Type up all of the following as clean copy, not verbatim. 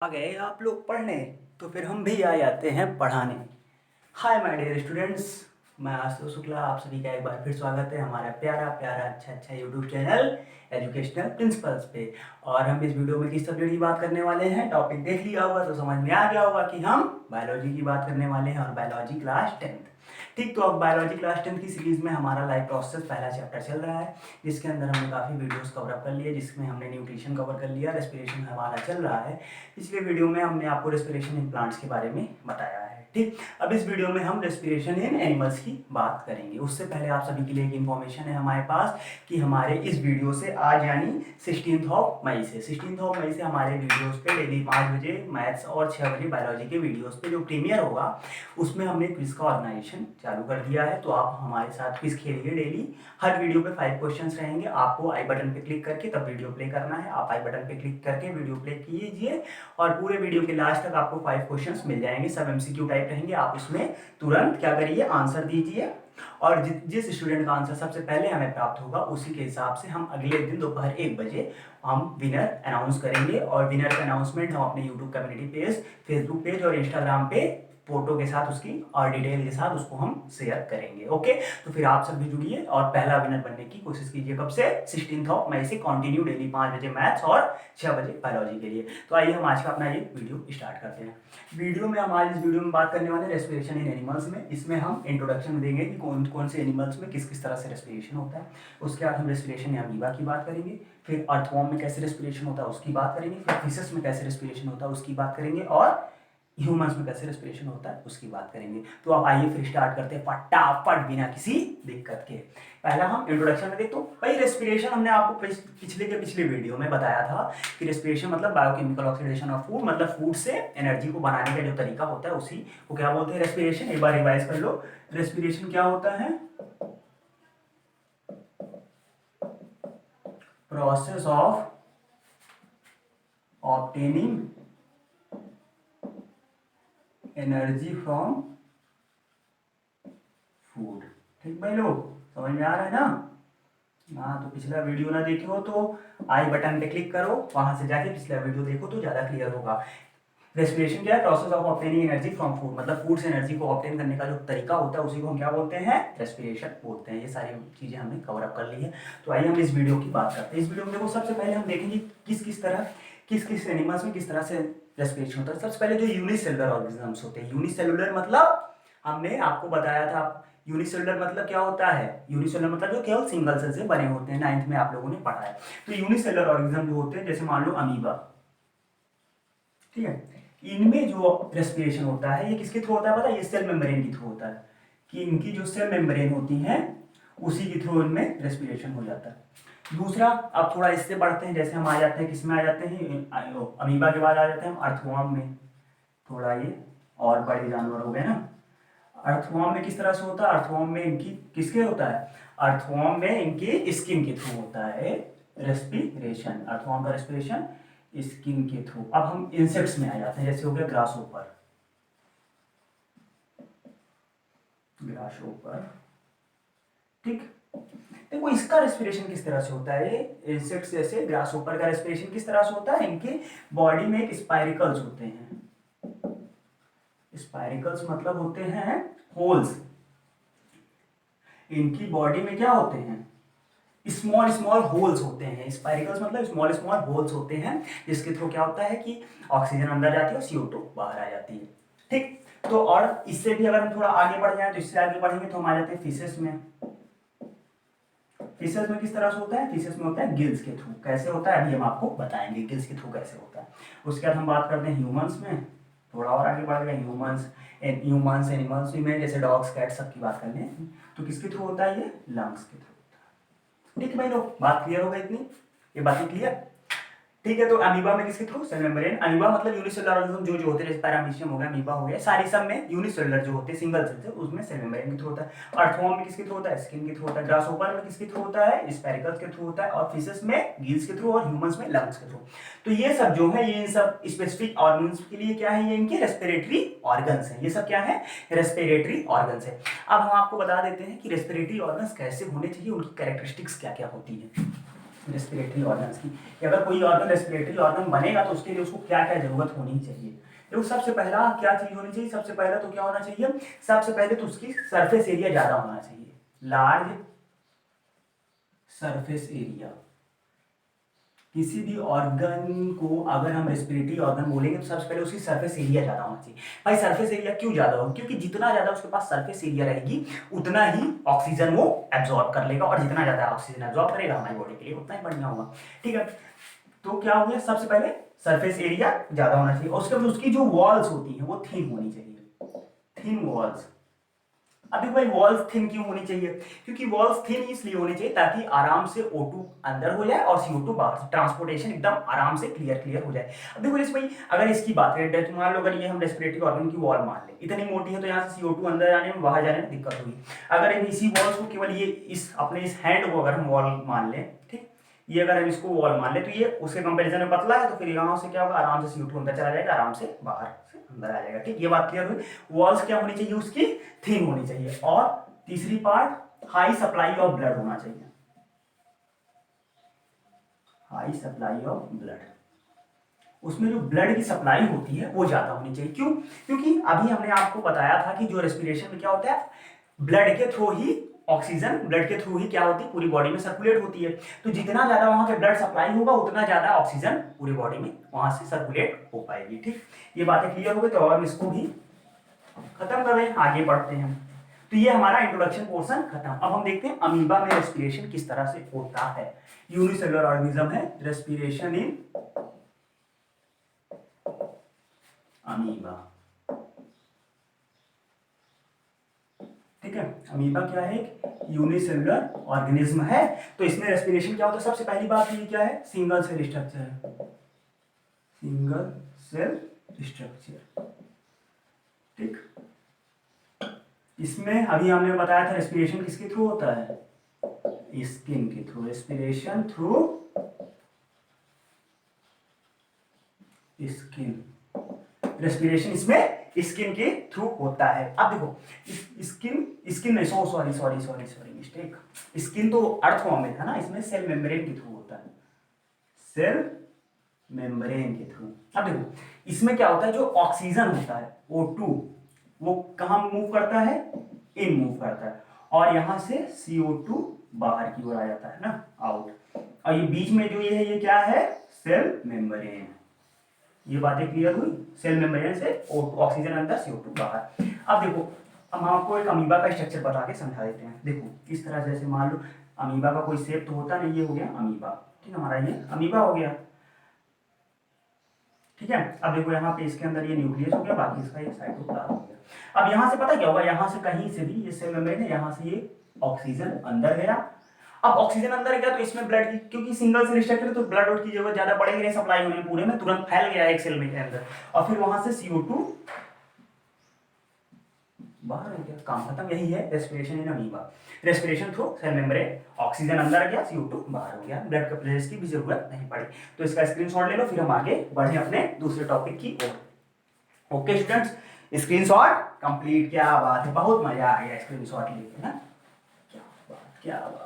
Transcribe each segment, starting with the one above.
आ गए आप लोग पढ़ने, तो फिर हम भी आ जाते हैं पढ़ाने। हाय माय डियर स्टूडेंट्स, मैं आशुतोष शुक्ला, आप सभी का एक बार फिर स्वागत है हमारा प्यारा प्यारा अच्छा अच्छा यूट्यूब चैनल एजुकेशनल प्रिंसिपल्स पे। और हम इस वीडियो में किस सब्जेक्ट की बात करने वाले हैं, टॉपिक देख लिया होगा तो समझ में आ गया होगा कि हम बायोलॉजी की बात करने वाले हैं, और बायोलॉजी क्लास 10। ठीक, तो अब बायोलॉजी क्लास 10 की सीरीज में हमारा लाइफ प्रोसेस पहला चैप्टर चल रहा है, जिसके अंदर हमने काफ़ी वीडियोस कवर अप कर लिए, जिसमें हमने न्यूट्रिशन कवर कर लिया, रेस्पिरेशन हमारा चल रहा है। पिछले वीडियो में हमने आपको रेस्पिरेशन इन प्लांट्स के बारे में बताया है। ठीक, अब इस वीडियो में हम रेस्पिरेशन इन एनिमल्स की बात करेंगे। उससे पहले आप सभी के लिए एक इन्फॉर्मेशन है हमारे पास कि हमारे इस वीडियो से आज यानी 16 मई से हमारे वीडियोस पे डेली 5 बजे मैथ्स और 6 बजे बायोलॉजी के वीडियोस पे जो प्रीमियर होगा उसमें हमने क्विज का ऑर्गेनाइजेशन चालू कर दिया है। तो आप हमारे साथ क्विज खेलिए डेली। हर वीडियो पे 5 क्वेश्चंस रहेंगे, आपको आई बटन पे क्लिक करके तब वीडियो प्ले करना है। आप आई बटन पे क्लिक करके वीडियो प्ले कीजिए और पूरे वीडियो के लास्ट तक आपको 5 क्वेश्चंस मिल जाएंगे। सब एमसीक्यू टाइप रहेंगे, आप उसमें तुरंत क्या करिए, आंसर दीजिए। और जिस स्टूडेंट का आंसर सबसे पहले हमें प्राप्त होगा उसी के हिसाब से हम अगले दिन दोपहर 1 बजे हम विनर अनाउंस करेंगे। और विनर का अनाउंसमेंट हम अपने YouTube community page, Facebook page और इंस्टाग्राम पे फोटो के साथ उसकी और डिटेल के साथ उसको हम शेयर करेंगे। ओके, तो फिर आप सब भी जुड़िए और पहला विनर बनने की कोशिश कीजिए। कब से? 16 मई से कंटिन्यू डेली 5 बजे मैथ्स और 6 बजे बायोलॉजी के लिए। तो आइए हम आज का अपना ये वीडियो स्टार्ट करते हैं। वीडियो में हम आज इस वीडियो में बात करने वाले रेस्पिरेशन इन एनिमल्स में। इसमें हम इंट्रोडक्शन देंगे कि कौन कौन से एनिमल्स में किस किस तरह से रेस्पिरेशन होता है। उसके बाद हम रेस्पिरेशन या अमीबा की बात करेंगे, फिर अर्थवॉर्म में कैसे रेस्पिरेशन होता है उसकी बात करेंगे, फिर फिशेस में कैसे रेस्पिरेशन होता है उसकी बात करेंगे, और ह्यूमंस में कैसे रेस्पिरेशन होता है उसकी बात करेंगे। तो अब आइए फिर स्टार्ट करते हैं फटाफट बिना किसी दिक्कत के। पहला हम इंट्रोडक्शन में देखते हो भाई, रेस्पिरेशन हमने आपको पिछले वीडियो में बताया था कि रेस्पिरेशन मतलब बायोकेमिकल ऑक्सीडेशन ऑफ फूड, मतलब फूड से एनर्जी को बनाने का जो तरीका होता है उसी को क्या बोलते हैं, रेस्पिरेशन। एक बार रिवाइज कर लो, रेस्पिरेशन क्या होता है? Process of obtaining energy from food. ठीक भाई लोग, समझ में आ रहा है ना? हाँ, तो पिछला वीडियो ना देखे हो तो आई बटन पे क्लिक करो, वहां से जाके पिछला वीडियो देखो तो ज्यादा क्लियर होगा। रेस्पिरेशन क्या है? Process of obtaining energy from food, मतलब फूड से एनर्जी को ऑब्टेन करने का जो तरीका होता है उसी को हम क्या बोलते हैं? रेस्पिरेशन बोलते हैं। ये सारी चीजें हमने कवर अप कर ली है। तो आइए हम इस वीडियो की बात करते हैं। इस वीडियो में देखो, सबसे पहले हम देखेंगे किस किस एनिमल्स में किस तरह से रेस्पिरेशन होता है। सबसे पहले जो यूनिसेलुलर ऑर्गेनिजम्स होते हैं, यूनिसेलुलर मतलब हमने आपको बताया था, यूनिसेलुलर मतलब क्या होता है? यूनिसेलुलर मतलब जो केवल सिंगल सेल से बने होते हैं, 9th में आप लोगों ने पढ़ा है। तो यूनिसेलुलर ऑर्गेनिज्म जो होते हैं, जैसे मान लो अमीबा, ठीक है, इनमें जो रेस्पिरेशन होता है ये किसके थ्रू होता है पता है? ये सेल मेम्ब्रेन के थ्रू होता है, कि इनकी जो सेल मेम्ब्रेन होती हैं उसी के थ्रू इनमें रेस्पिरेशन हो जाता है। दूसरा, अब थोड़ा इससे बढ़ते हैं, जैसे हम आ जाते हैं किसमें आ जाते हैं, अमीबा के बाद आ जाते हैं हम अर्थवॉर्म में। थोड़ा ये और बड़े जानवर हो गए ना। अर्थवॉर्म में किस तरह से होता है? अर्थवॉर्म में इनकी किसके होता है? अर्थवॉर्म में इनकी स्किन के थ्रू होता है रेस्पिरेशन। अर्थवॉर्म का रेस्पिरेशन स्किन के थ्रू। अब हम इंसेक्ट्स में आ जाते हैं, जैसे हो गया ग्रासहोपर। ग्रासहोपर, ठीक, देखो इसका रेस्पिरेशन किस तरह से होता है? इंसेक्ट्स जैसे ग्रासहोपर का रेस्पिरेशन किस तरह से होता है? इनके बॉडी में एक स्पाइरिकल्स होते हैं। स्पाइरिकल्स मतलब होते हैं होल्स। इनकी बॉडी में क्या होते हैं? स्मॉल स्मॉल होल्स होते हैं। स्पाइरिकल्स मतलब स्मॉल स्मॉल होल्स होते हैं, जिसके थ्रू क्या होता है कि ऑक्सीजन अंदर जाती है और CO2 बाहर आ जाती है। ठीक, तो और इससे भी अगर हम थोड़ा आगे बढ़ जाए तो इससे आगे बढ़ेंगे तो हम आ जाते हैं फिशेस में। फिशेस में किस तरह से होता है? फिशेस में होता है गिल्स के थ्रू। कैसे होता है अभी हम आपको बताएंगे गिल्स के थ्रू कैसे होता है। उसके बाद हम बात करते हैं ह्यूमंस में। थोड़ा और आगे बढ़ गए, ह्यूमंस एनिमल्स में, जैसे डॉग्स कैट सब की बात कर लें तो किसके थ्रू होता है? ये लंग्स के थ्रू। ठीक है भाई लोग, बात क्लियर हो गई इतनी? ये बातें क्लियर? ठीक है, तो अमीबा में किसके थ्रू? Cell membrane. अमीबा मतलब यूनिसेलुलर ऑर्गेनिज्म जो होते हैं, जैसे पैरामीशियम हो गया, अमीबा हो गया, सारी सब में यूनिसेलुलर जो होते हैं सिंगल सेल से, उसमें सेल मेम्ब्रेन के थ्रू होता है। अर्थवॉर्म में किसके थ्रू होता है? स्किन के थ्रू होता है। ग्रासहोपर में किसके थ्रू होता है? स्पाइरिकल्स के थ्रू होता है। और फिशेस में गिल्स के थ्रू, और ह्यूमंस में लंग्स के थ्रू। तो ये सब जो है, ये सब स्पेसिफिक ऑर्गन्स के लिए क्या है? ये इनके रेस्पिरेटरी ऑर्गन्स है। ये सब क्या है? रेस्पिरेटरी ऑर्गन्स है। अब हम आपको बता देते हैं कि रेस्पिरेटरी ऑर्गन्स कैसे होने चाहिए, उनकी कैरेक्टरिस्टिक्स क्या क्या होती है। रेस्पिरेटरी ऑर्गन्स की, कि अगर कोई ऑर्गन रेस्पिरेटरी ऑर्गन बनेगा तो उसके लिए उसको क्या क्या जरूरत होनी चाहिए। देखो सबसे पहला क्या चीज होनी चाहिए, सबसे पहला तो क्या होना चाहिए, सबसे पहले तो उसकी सरफेस एरिया ज्यादा होना चाहिए, लार्ज सरफेस एरिया। किसी भी ऑर्गन को अगर हम रेस्पिरेटरी ऑर्गन बोलेंगे तो सबसे पहले उसकी सरफेस एरिया ज्यादा होना चाहिए। भाई सरफेस एरिया क्यों ज्यादा होगा, क्योंकि जितना ज्यादा उसके पास सरफेस एरिया रहेगी उतना ही ऑक्सीजन वो एब्जॉर्ब कर लेगा, और जितना ज्यादा ऑक्सीजन एब्जॉर्ब करेगा हमारी बॉडी के लिए उतना ही बढ़िया होगा। ठीक है, तो क्या हो गया, सबसे पहले सरफेस एरिया ज्यादा होना चाहिए, और उसके बाद उसकी जो वॉल्स होती है वो थिन होनी चाहिए, थिन वॉल्स। अभी भाई वॉल्स थिन क्यों होनी चाहिए, क्योंकि वॉल्स थिन इसलिए होनी चाहिए ताकि आराम से O2 अंदर हो जाए और CO2 बाहर से, ट्रांसपोर्टेशन एकदम आराम से क्लियर हो जाए। अब देखो इस भाई अगर इसकी बात करें तो मान लो अगर ये हम रेस्पिरेटरी ऑर्गन की वॉल मान ले, इतनी मोटी है तो यहाँ से CO2 अंदर जाने में बाहर जाने में दिक्कत होगी। अगर इसी वॉल्स को केवल ये इस अपने इस हैंड को अगर हम वॉल मान ले, ठीक, ये अगर हम इसको वॉल मान ले तो ये उसके कंपैरिजन में पतला है, तो फिर यहाँ से क्या होगा, आराम से CO2 अंदर चला जाएगा, आराम से बाहर से अंदर आ जाएगा। ठीक, ये बात क्लियर हुई। वॉल्स क्या होनी चाहिए, उसकी थिन होनी चाहिए। और तीसरी part, high supply of blood होना चाहिए, हाई सप्लाई ऑफ ब्लड। उसमें जो ब्लड की सप्लाई होती है वो ज्यादा होनी चाहिए। क्यों, क्योंकि अभी हमने आपको बताया था कि जो रेस्पिरेशन में क्या होता है, ब्लड के थ्रू ही ऑक्सीजन, ब्लड के थ्रू ही क्या होती है, पूरी बॉडी में सर्कुलेट होती है। तो जितना ज्यादा वहां पे ब्लड सप्लाई होगा उतना ज्यादा ऑक्सीजन पूरी बॉडी में वहां से सर्कुलेट हो पाएगी। ठीक, ये बातें क्लियर हो गई, तो और इसको भी खत्म कर रहे हैं, आगे बढ़ते हैं। तो ये हमारा इंट्रोडक्शन पोर्शन खत्म। अब हम देखते हैं अमीबा में रेस्पिरेशन किस तरह से होता है। यूनिसेलुलर ऑर्गेनिज्म है, रेस्पिरेशन इन अमीबा। ठीक है, अमीबा क्या है, एक यूनिसेलुलर ऑर्गेनिज्म है। तो इसमें रेस्पिरेशन क्या होता है, सबसे पहली बात ये क्या है, सिंगल सेल स्ट्रक्चर है, सिंगल सेल स्ट्रक्चर। ठीक, इसमें अभी हमने बताया था रेस्पिरेशन किसके थ्रू होता है, स्किन के through, respiration through skin, respiration इसमें स्किन के थ्रू होता है। अब देखो स्किन नहीं, सॉरी मिस्टेक, स्किन तो अर्थ फॉर्म में था ना, इसमें सेल मेम्ब्रेन के थ्रू होता है, सेल मेम्ब्रेन के थ्रू। अब देखो इसमें क्या होता है, जो ऑक्सीजन होता है O2 वो कहाँ मूव करता है, इन मूव करता है, और यहां से CO2 बाहर की ओर आ जाता है ना, आउट। और ये बीच में जो ये है ये क्या है, सेल मेम्ब्रेन। ये बातें क्लियर हुई, सेल मेम्ब्रेन से ऑक्सीजन अंदर CO2 बाहर। अब देखो हम आपको एक अमीबा का स्ट्रक्चर बता के समझा देते हैं। देखो इस तरह, जैसे मान लो अमीबा का कोई शेप तो होता नहीं, ये हो गया अमीबा। ठीक है, हमारा ये अमीबा हो गया। ठीक है, अब देखो यहाँ पे इसके अंदर ये न्यूक्लियस हो गया, बाकी इसका ये साइटोप्लाज्म हो गया। अब यहाँ से पता क्या होगा, यहाँ से कहीं से भी ये सेल मेम्ब्रेन है, यहाँ से ये ऑक्सीजन अंदर गया। अब ऑक्सीजन अंदर गया तो इसमें ब्लड की, क्योंकि सिंगल सेल स्ट्रक्चर है तो ब्लड की जरूरत ज्यादा पड़ेगी नहीं, सप्लाई होने पूरे में तुरंत फैल गया एक सेल में के अंदर, और फिर वहां से CO2 बाहर हो गया, काम खत्म। यही है respiration in amoeba, respiration through cell membrane, oxygen अंदर गया, CO2 बाहर हो गया, ब्लड का प्रेजेंस की भी जरूरत नहीं पड़ी। तो इसका स्क्रीनशॉट ले लो, फिर हम आगे बढ़े अपने दूसरे टॉपिक की ओर। Okay students, screenshot complete. क्या बात है, बहुत मजा आ गया स्क्रीनशॉट लेके ना, क्या बात क्या बात।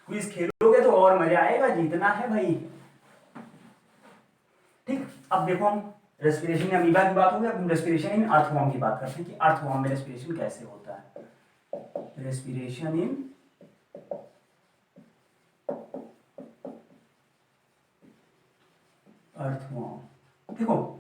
क्विज खेलोगे तो और मजा आएगा, जीतना है भाई। ठीक, अब देखो हम रेस्पिरेशन इन अमीबा की बात हो गई, अब हम रेस्पिरेशन इन अर्थवॉर्म की बात करते हैं कि अर्थवॉर्म में रेस्पिरेशन कैसे होता है। रेस्पिरेशन इन अर्थवॉर्म। देखो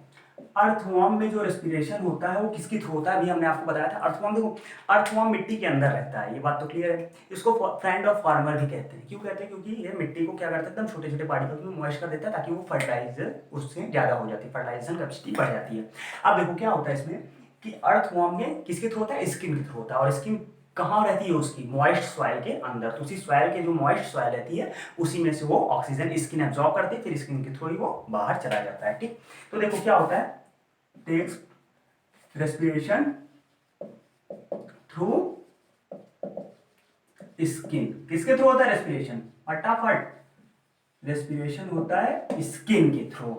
अर्थवॉर्म में जो रेस्पिरेशन होता है वो किसके थ्रू होता है, अभी हमने आपको बताया था। अर्थवॉर्म, देखो अर्थवॉर्म मिट्टी के अंदर रहता है, ये बात तो क्लियर है। इसको फ्रेंड ऑफ फार्मर भी कहते हैं। क्यों कहते हैं, क्योंकि ये मिट्टी को क्या करता है, एकदम छोटे छोटे पार्टिकल में मॉइस्ट कर देता है ताकि वो फर्टिलाइजर उससे ज्यादा हो जाती है, फर्टिलाइजेशन कैपेसिटी बढ़ जाती है। अब देखो क्या होता है इसमें कि अर्थवॉर्म में किसके थ्रू होता है, स्किन के थ्रू होता है। और स्किन कहाँ रहती है उसकी, मॉइस्ट सॉइल के अंदर। तो उसी सॉइल के जो मॉइस्ट सॉइल रहती है उसी में से वो ऑक्सीजन स्किन एब्जॉर्ब करती है, फिर स्किन के थ्रू ही वो बाहर चला जाता है। ठीक, तो देखो क्या होता है, takes respiration through skin। किसके थ्रू होता है रेस्पिरेशन, फटाफट, रेस्पिरेशन होता है स्किन के थ्रू।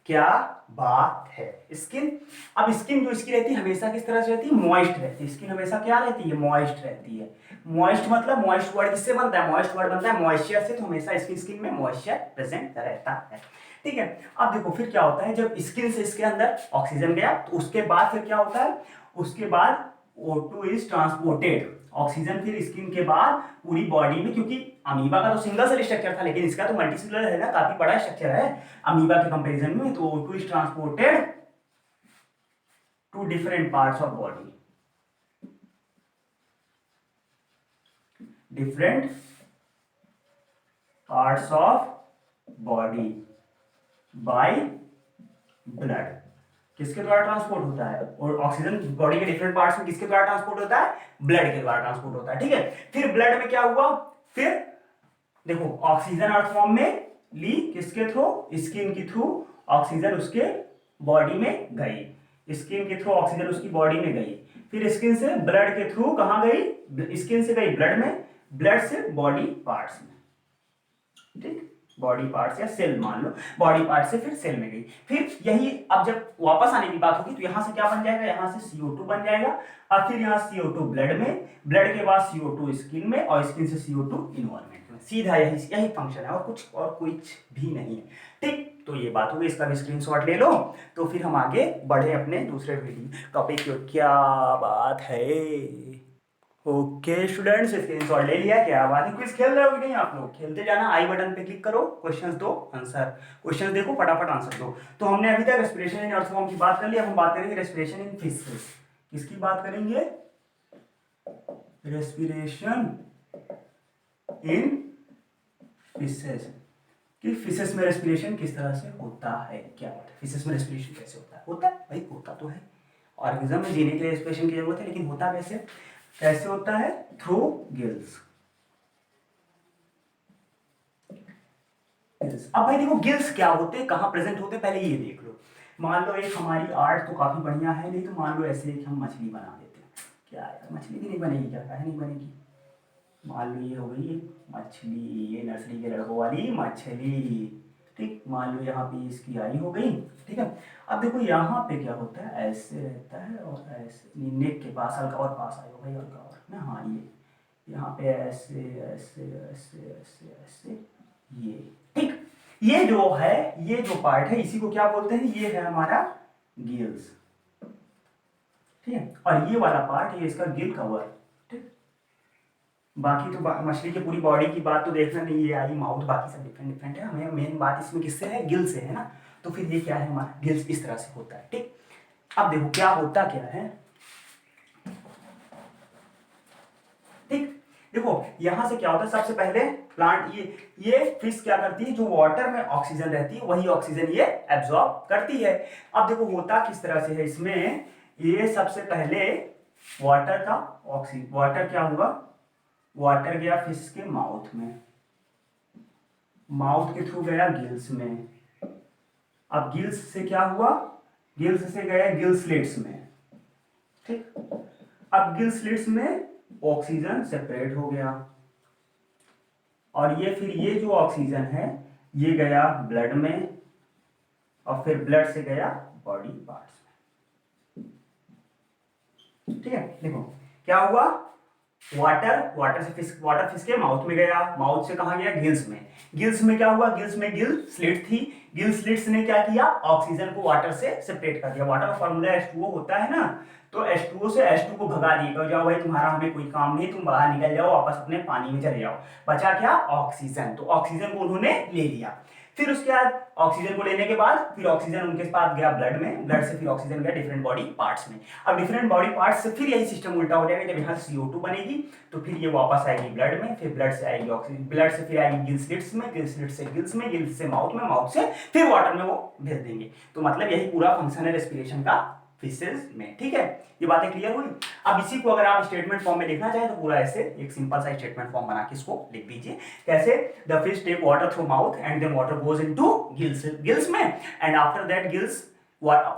क्या, बात है। स्किन, अब स्किन जो इसकी रहती है हमेशा किस तरह से रहती है, मॉइस्ट रहती है। स्किन हमेशा क्या रहती है, मॉइस्ट रहती है। मॉइस्ट मतलब मॉइस्ट वर्ड किससे बनता है, मॉइस्ट वर्ड बनता है मॉइस्चर से, तो हमेशा इसकी स्किन में मॉइस्चर प्रेजेंट रहता है। ठीक है, अब देखो फिर क्या होता है, जब स्किन से इसके अंदर ऑक्सीजन गया तो उसके बाद फिर क्या होता है, उसके बाद O2 इज ट्रांसपोर्टेड, ऑक्सीजन फिर स्किन के बाद पूरी बॉडी में, क्योंकि अमीबा का तो सिंगल सेल स्ट्रक्चर था लेकिन इसका तो मल्टीसेलुलर है ना, काफी बड़ा स्ट्रक्चर है अमीबा के कंपैरिजन में, तो O2 is transported to different parts of body, different parts of body by blood. किसके द्वारा ट्रांसपोर्ट होता है, और ऑक्सीजन बॉडी के डिफरेंट पार्ट्स में किसके द्वारा ट्रांसपोर्ट होता है, ब्लड के द्वारा ट्रांसपोर्ट होता है। ठीक है, फिर ब्लड में क्या हुआ, फिर देखो ऑक्सीजन अर्थ फॉर्म में ली, किसके थ्रू, स्किन के थ्रू ऑक्सीजन उसके बॉडी में गई, स्किन के थ्रू ऑक्सीजन उसकी बॉडी में गई, फिर स्किन से ब्लड के थ्रू कहां गई, स्किन से गई ब्लड में, ब्लड से बॉडी पार्ट्स में। ठीक, बॉडी पार्ट्स या सेल मान लो, बॉडी पार्ट से फिर सेल में गई, फिर यही अब जब वापस आने की बात होगी तो यहां से क्या बन जाएगा, यहां से CO2 बन जाएगा, और फिर यहां CO2 ब्लड में, ब्लड के बाद CO2 स्किन में, और स्किन से CO2 इन्वायरमेंट में। सीधा यही फंक्शन है, और कुछ भी नहीं है। ठीक, तो ये बात होगी, इसका भी स्क्रीनशॉट ले लो, तो फिर हम आगे बढ़े अपने दूसरे वीडियो टॉपिक की। क्या बात है, ओके स्टूडेंट्स, स्क्रीनशॉट ले लिया, क्या बात है, क्विज खेल रहे हो कि नहीं आप लोग, खेलते जाना, आई बटन पे क्लिक करो, क्वेश्चंस दो, आंसर, क्वेश्चन देखो, फटाफट आंसर दो। तो हमने अभी तक रेस्पिरेशन इन अर्थवॉर्म की बात कर ली, अब हम बात करेंगे रेस्पिरेशन इन फिशेस। किसकी बात करेंगे, रेस्पिरेशन इन फिशेस, कि फिशेस में रेस्पिरेशन किस तरह से होता है, क्या बात है, फिशेस में रेस्पिरेशन कैसे होता है भाई, होता तो है, ऑर्गेनिज्म में जीने के लिए रेस्पिरेशन की जरूरत है, लेकिन होता कैसे होता है, थ्रू गिल्स। अब भाई देखो गिल्स क्या होते हैं, कहां प्रेजेंट होते हैं, पहले ये देख लो। मान लो एक हमारी आर्ट तो काफी बढ़िया है, नहीं तो मान लो ऐसे एक हम मछली बना देते हैं, क्या यार मछली भी नहीं बनेगी, क्या है नहीं बनेगी, मान लो ये हो गई मछली, ये नर्सरी के लड़कों वाली मछली। ठीक, मान लो यहाँ पे इसकी आई हो गई। ठीक है, अब देखो यहाँ पे क्या होता है, ऐसे रहता है और ऐसे, नेक के पास हल्का और पास आयो भाई, हल्का और ना, हाँ ये यहाँ पे ऐसे ऐसे ऐसे ऐसे ऐसे, ये ठीक, ये जो है, ये जो पार्ट है इसी को क्या बोलते हैं, ये है हमारा गिल्स। ठीक है, और ये वाला पार्ट ये इसका गिल कवर। बाकी तो मछली की पूरी बॉडी की बात तो देखना नहीं, ये आई माउथ, बाकी सब डिफरेंट डिफरेंट है, हमें मेन बात इसमें किससे है, गिल से है ना। तो फिर ये क्या है, हमारा गिल्स इस तरह से होता है। ठीक, अब देखो क्या होता क्या है, ठीक, देखो यहां से क्या होता है, सबसे पहले प्लांट, ये फिश क्या करती है, जो वाटर में ऑक्सीजन रहती है वही ऑक्सीजन ये एब्जॉर्ब करती है। अब देखो होता किस तरह से है इसमें, ये सबसे पहले वाटर का ऑक्सीजन, वाटर क्या हुआ, वाटर गया फिश के माउथ में, माउथ के थ्रू गया गिल्स में, अब गिल्स से क्या हुआ, गिल्स से गया गिल स्लिट्स में। ठीक, अब गिल स्लिट्स में ऑक्सीजन सेपरेट हो गया, और ये फिर ये जो ऑक्सीजन है ये गया ब्लड में, और फिर ब्लड से गया बॉडी पार्ट्स में। ठीक है, देखो क्या हुआ, वाटर फिश के माउथ में गया, माउथ से कहां गया, गिल्स में, गिल्स में क्या हुआ, गिल्स में गिल स्लिट थी, गिल स्लिट्स ने क्या किया, ऑक्सीजन को वाटर से सेपरेट कर दिया। वाटर का फॉर्मूला H2O होता है ना, तो H2O से H2 को भगा दिएगा, जाओ भाई तुम्हारा हमें कोई काम नहीं, तुम बाहर निकल जाओ, वापस अपने पानी में चले जाओ, बचा क्या, ऑक्सीजन। तो ऑक्सीजन को उन्होंने ले लिया, फिर उसके बाद ऑक्सीजन को लेने के बाद फिर ऑक्सीजन उनके पास गया ब्लड में, ब्लड से फिर ऑक्सीजन गया डिफरेंट बॉडी पार्ट्स में। अब डिफरेंट बॉडी पार्ट्स से फिर यही सिस्टम उल्टा हो जाएगा, जब यहाँ से CO2 बनेगी तो फिर ये वापस आएगी ब्लड में, फिर ब्लड से आएगी ऑक्सीजन, ब्लड से फिर आएगी गिल स्लिट्स में, गिल स्लिट से गिल्स में, गिल्स से माउथ में, माउथ से फिर वाटर में वो भेज देंगे। तो मतलब यही पूरा फंक्शन है रेस्पिरेशन का फिशेस में। ठीक है, ये बातें क्लियर हुई। अब इसी को अगर आप स्टेटमेंट फॉर्म में लिखना चाहें तो पूरा ऐसे एक सिंपल सा स्टेटमेंट फॉर्म बना के इसको लिख दीजिए। कैसे, the fish take water through mouth and then water goes into gills में, and after that gills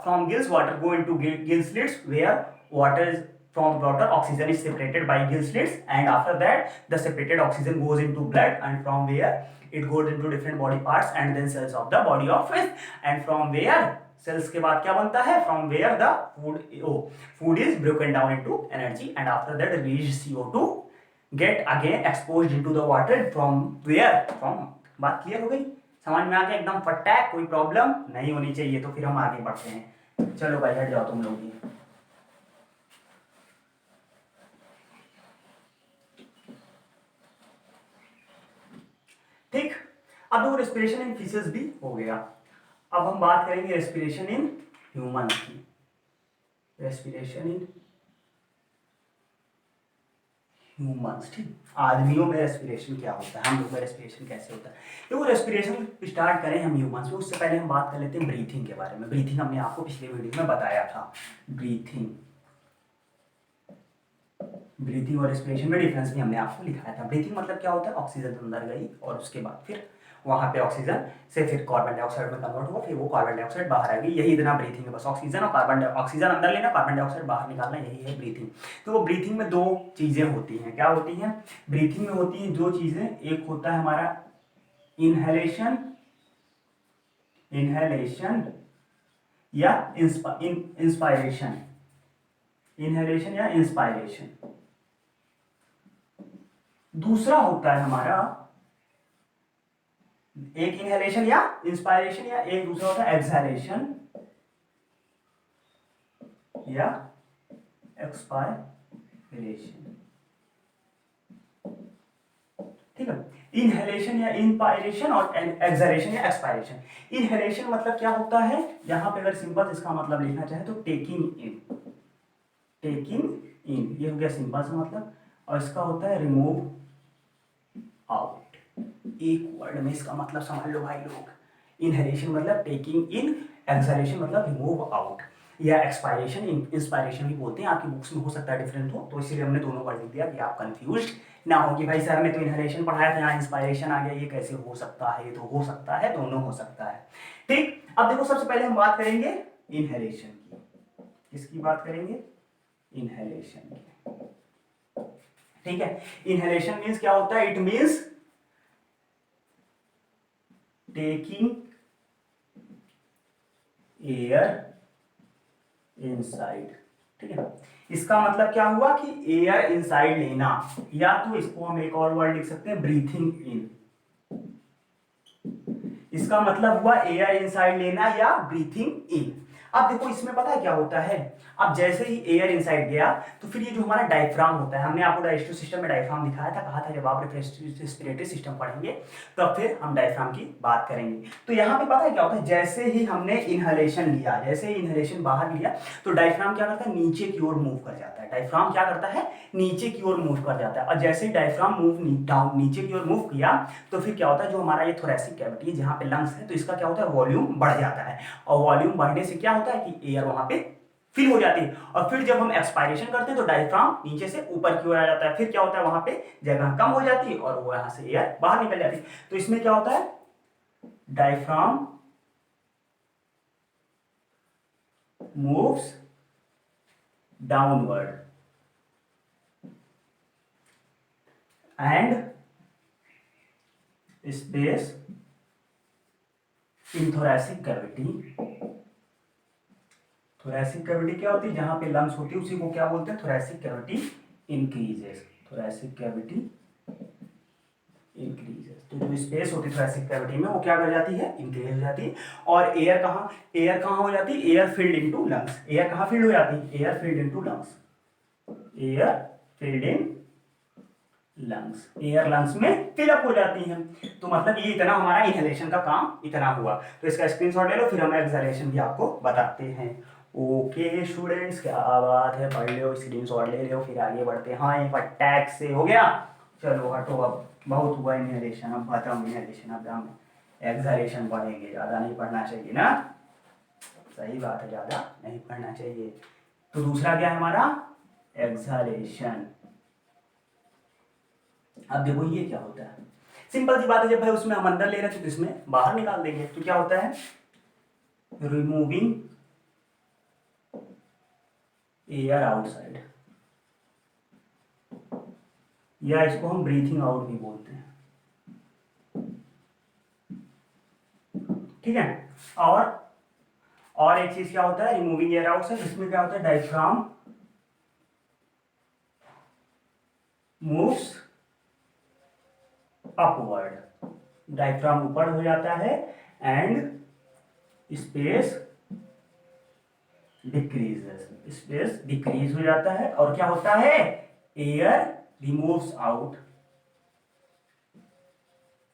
from gills water go into gill slits where water is from water oxygen is separated by gill slits, and after that the separated oxygen goes into blood, and from where it goes into different body parts and then cells of the body of fish, and from where cells के बाद क्या बनता है, from where the food is broken down into energy and after that release CO2 get again exposed into the water from where, from. बात clear हो गई, समझ में आ गया एकदम फटाक, कोई प्रॉब्लम नहीं होनी चाहिए। तो फिर हम आगे बढ़ते हैं। चलो भाई हट जाओ तुम लोग भी। ठीक, अब देखो रेस्पिरेशन इन फिशेस भी हो गया। अब हम बात करेंगे रेस्पिरेशन इन ह्यूमन की। रेस्पिरेशन इन ह्यूमंस, ठीक, आदमियों में रेस्पिरेशन क्या होता है, हम लोग में रेस्पिरेशन कैसे होता है। देखो रेस्पिरेशन स्टार्ट करें हम ह्यूमंस में, उससे पहले हम बात कर लेते हैं ब्रीथिंग के बारे में। ब्रीथिंग हमने आपको पिछले वीडियो में बताया था। ब्रीथिंग ब्रीथिंग और रेस्पिरेशन में डिफरेंस भी हमने आपको लिखाया था। ब्रीथिंग मतलब क्या होता है, ऑक्सीजन अंदर गई और उसके बाद फिर वहां पे ऑक्सीजन से फिर कार्बन डाइऑक्साइड में कन्वर्ट हुआ, फिर वो कार्बन डाइऑक्साइड बाहर आ गई, यही इतना ब्रीथिंग है। बस ऑक्सीजन और ऑक्सीजन अंदर लेना, कार्बन डाइऑक्साइड बाहर निकालना, यही है ब्रीथिंग। तो वो ब्रीथिंग में दो चीजें होती हैं। क्या होती हैं ब्रीथिंग में? होती हैं दो चीजें। एक होता है हमारा इनहेलेशन, इनहेलेशन या इंस्पायरेशन, इनहेलेशन या इंस्पायरेशन। दूसरा होता है हमारा एक इनहेलेशन या इंस्पायरेशन, या एक दूसरा होता है एक्सहेलेशन या एक्सपायरेशन। ठीक है, इनहेलेशन या इंस्पायरेशन और एक्सहेलेशन या एक्सपायरेशन। इनहेलेशन मतलब क्या होता है, यहां पे अगर सिंपल इसका मतलब लिखना चाहे तो टेकिंग इन, टेकिंग इन, ये हो गया सिंपल सा मतलब। और इसका होता है रिमूव आउट। एक वर्ड में इसका मतलब समझ लो भाई लोग। इनहेलेशन मतलब टेकिंग इन, एक्सहेलेशन मतलब रिमूव आउट, या एक्सपायरेशन इंस्पायरेशन भी बोलते हैं। आपकी बुक्स में हो सकता है डिफरेंट हो, तो इसीलिए हमने दोनों वर्ड लिख दिया कि आप कंफ्यूज ना हो कि भाई सर ने तो इनहेलेशन पढ़ाया था, यहाँ इंस्पायरेशन आ गया, ये कैसे हो सकता है। ये तो हो सकता है, दोनों हो सकता है। ठीक, अब देखो सबसे पहले हम बात करेंगे इनहेलेशन की। किसकी बात करेंगे? इनहेलेशन की। ठीक है, इनहेलेशन मीन्स क्या होता है? It means taking air inside. ठीक है, इसका मतलब क्या हुआ कि एयर इनसाइड लेना, या तो इसको हम एक और वर्ड लिख सकते हैं ब्रीथिंग इन। इसका मतलब हुआ एयर इनसाइड लेना या ब्रीथिंग इन। अब देखो इसमें पता है क्या होता है, अब जैसे ही एयर इनसाइड गया तो फिर ये जो हमारा डायफ्राम होता है, हमने आपको डाइजेस्टिव सिस्टम में डायफ्राम दिखाया था, कहा था जब आप रेस्पिरेटरी सिस्टम पढ़ेंगे तब फिर हम डायफ्राम की बात करेंगे। तो यहाँ पे पता है क्या होता है, जैसे ही हमने इनहेलेशन लिया, जैसे ही इनहेलेशन बाहर लिया तो डायफ्राम क्या करता है, नीचे की ओर मूव कर जाता है। डायफ्राम क्या करता है, नीचे की ओर मूव कर जाता है। और जैसे ही डायफ्राम मूव डाउन नीचे की ओर मूव किया तो फिर क्या होता है, जो हमारा ये थोरैसिक कैविटी है जहाँ पे लंग्स है, तो इसका क्या होता है, वॉल्यूम बढ़ जाता है। और वॉल्यूम बढ़ने से क्या होता है कि एयर वहां पे फिल हो जाती है। और फिर जब हम एक्सपायरेशन करते हैं तो डायफ्राम नीचे से ऊपर की ओर आ जाता है। फिर क्या होता है, वहां पे जगह कम हो जाती है और वो यहां से एयर बाहर निकल जाती है। तो इसमें क्या होता है, diaphragm moves downward and space in thoracic cavity. Thoracic cavity क्या होती है, जहां पे लंग्स होती है उसी को क्या बोलते हैं, thoracic cavity increases. Thoracic cavity increases, तो जो स्पेस होती है थोरैसिक कैविटी में वो क्या कर जाती है, इंक्रीज हो जाती है। और एयर कहाँ हो जाती है, air filled into lungs. Air कहाँ फिल्ड हो जाती है, air filled into lungs, air filled in lungs, air lungs में फिलअप हो जाती है। तो मतलब ये इतना हमारा इनहेलेशन का काम इतना हुआ। तो इसका स्क्रीनशॉट ले लो, फिर हम एक्सहेलेशन भी आपको बताते हैं। ओके स्टूडेंट्स, क्या बात है, पढ़ लो, स्क्रीनशॉट ले लो, फिर आगे बढ़ते हैं। हाँ, एक टैग से हो गया। चलो हटो, अब बहुत हुआ इनहेलेशन, अब खत्म इनहेलेशन, अब हम एक्सहेलेशन पढ़ेंगे। ज़्यादा नहीं पढ़ना चाहिए ना, सही बात है, ज़्यादा नहीं पढ़ना चाहिए। तो दूसरा क्या है हमारा, एक्सहेलेशन। अब देखो ये क्या होता है, सिंपल सी बात है, जब भाई उसमें हम अंदर ले रहे थे तो इसमें बाहर निकाल देंगे। तो क्या होता है, रिमूविंग एयर आउटसाइड, या इसको हम ब्रीथिंग आउट भी बोलते हैं। ठीक है, और और एक चीज क्या होता है, रिमूविंग एयर आउट से, जिसमें क्या होता है, डायफ्राम मूव्स अपवर्ड, डायफ्राम ऊपर हो जाता है and space decreases, space decrease हो जाता है, और क्या होता है, air removes out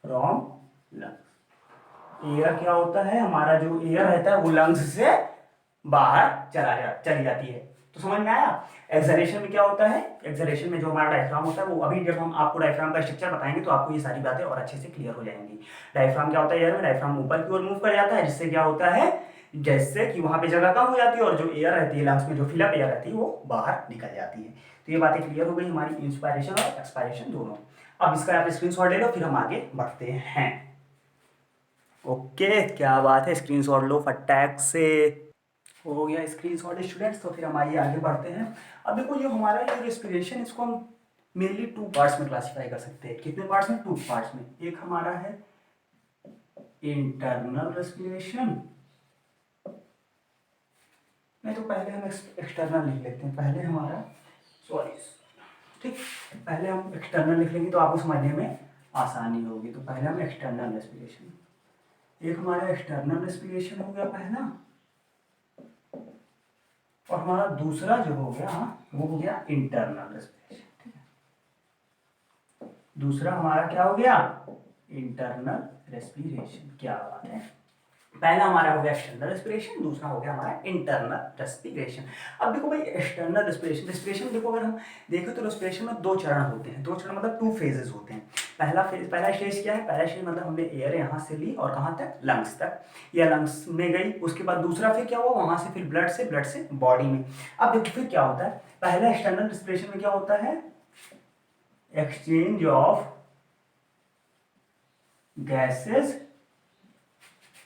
from lungs. Air क्या होता है, हमारा जो एयर रहता है वो लंग्स से बाहर चली जाती है। तो समझ में आया। एक्सलेशन में क्या होता है, एक्सलेशन में जो हमारा डायफ्राम होता है वो, अभी जब हम आपको डायफ्राम का स्ट्रक्चर बताएंगे तो आपको ये सारी बातें और अच्छे से क्लियर हो जाएंगी। डायफ्राम क्या होता है एयर में, डायफ्राम ऊपर की ओर मूव कर जाता है, जिससे क्या होता है, जैसे कि वहां पे जगह कम हो जाती है और जो एयर रहती है लंग्स में, जो फिलअप एयर रहती है वो बाहर निकल जाती है। तो ये बातें क्लियर हो गई हमारी, इंस्पायरेशन और एक्सपायरेशन दोनों। अब इसका आप स्क्रीनशॉट ले लो, फिर हम आगे बढ़ते हैं। ओके, क्या बात है, स्क्रीनशॉट लो फटाक से। हो गया स्क्रीनशॉट स्टूडेंट्स, तो फिर हम आइए आगे बढ़ते हैं। अब देखो जो हमारा ये रेस्पिरेशन, इसको हम मेनली टू पार्ट्स में क्लासिफाई कर सकते हैं। कितने पार्ट्स में, टू पार्ट्स में। एक हमारा है इंटरनल रेस्पिरेशन, नहीं तो पहले हम एक्सटर्नल लिख लेते हैं, पहले हमारा, सॉरी, ठीक, पहले हम एक्सटर्नल लिख लेंगे तो आपको समझने में आसानी होगी। तो पहले हम एक्सटर्नल रेस्पिरेशन, एक हमारा एक्सटर्नल रेस्पिरेशन हो गया पहला, और हमारा दूसरा जो हो गया, वो हो गया इंटरनल रेस्पिरेशन। ठीक है, दूसरा हमारा क्या हो गया, इंटरनल रेस्पिरेशन। क्या बात है, पहला हमारा हो गया एक्सटर्नल रेस्पिरेशन, दूसरा हो गया हमारा इंटरनल रेस्पिरेशन। अब देखो भाई, एक्सटर्नल रेस्पिरेशन, रेस्पिरेशन देखो अगर हम देखें तो रेस्पिरेशन में दो चरण होते हैं, दो चरण मतलब टू फेजेस होते हैं। पहला फेज, पहला स्टेज क्या है, पहला स्टेज मतलब हमने एयर यहाँ से ली और कहाँ तक, लंग्स तक, या लंग्स में गई। उसके बाद दूसरा फिर क्या हुआ, वहां से फिर ब्लड से बॉडी में। अब देखो फिर क्या होता है, पहला एक्सटर्नल रेस्पिरेशन में क्या होता है, exchange of gases